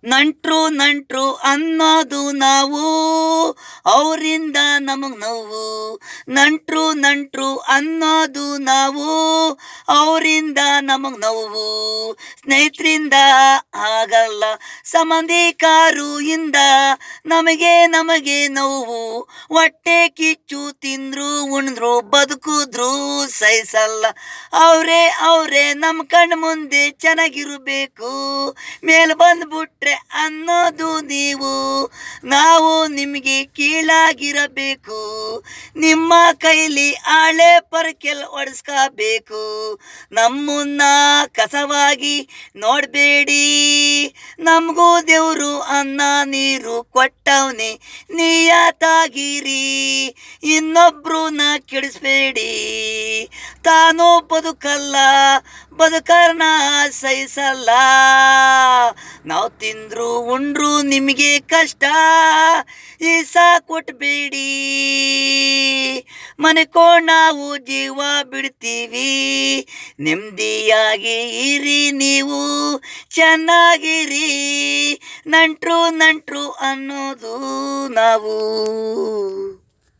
ನಂಟ್ರು ನಂಟ್ರು ಅನ್ನೋದು ನಾವು, ಅವರಿಂದ ನಮಗ್ ನೋವು. ನಂಟ್ರು ನಂಟ್ರು ಅನ್ನೋದು ನಾವು, ಅವರಿಂದ ನಮಗ್ ನೋವು. ಸ್ನೇಹಿತರಿಂದ ಆಗಲ್ಲ, ಸಂಬಂಧಿಕರು ಇಂದ ನಮಗೆ ನೋವು. ಹೊಟ್ಟೆ ಕಿಚ್ಚು ತಿಂದ್ರು ಉಣ್ದ್ರು ಬದುಕಿದ್ರು ಸಹಿಸಲ್ಲ. ಅವರೇ ನಮ್ಮ ಕಣ್ಣು ಮುಂದೆ ಚೆನ್ನಾಗಿರಬೇಕು, ಮೇಲ್ ಬಂದ್ಬಿಟ್ರೆ ಅನ್ನೋದು ನೀವು. ನಾವು ನಿಮಗೆ ಕೀಳಾಗಿರಬೇಕು, ನಿಮ್ಮ ಕೈಲಿ ಆಳೆ ಪರಕೆಲ್ ಹೊಡೆಸ್ಕೋಬೇಕು. ನಮ್ಮನ್ನ ಕಸವಾಗಿ ನೋಡಬೇಡಿ, ನಮಗೂ ದೇವರು ಅನ್ನ ನೀರು ಕೊಟ್ಟವನೆ, ನಿಯತ್ತಾಗಿರಿ. ಇನ್ನೊಬ್ರನ್ನ ಕೆಡಿಸ್ಬೇಡಿ, ತಾನು ಬದುಕಲ್ಲ, ಬದುಕರ್ನ ಸಹಿಸಲ್ಲ. ನಾವು ತಿಂದ್ರು ಉಂಡ್ರು ನಿಮಗೆ ಕಷ್ಟ, ಈಸ ಕೊಟ್ಬೇಡಿ. ಮನೆಕೋ ನಾವು ಜೀವ ಬಿಡ್ತೀವಿ, ನೆಮ್ಮದಿಯಾಗಿ ಇರಿ ನೀವು, ಚೆನ್ನಾಗಿರಿ. ನಂಟ್ರು ನಂಟ್ರು ಅನ್ನೋದು ನಾವು.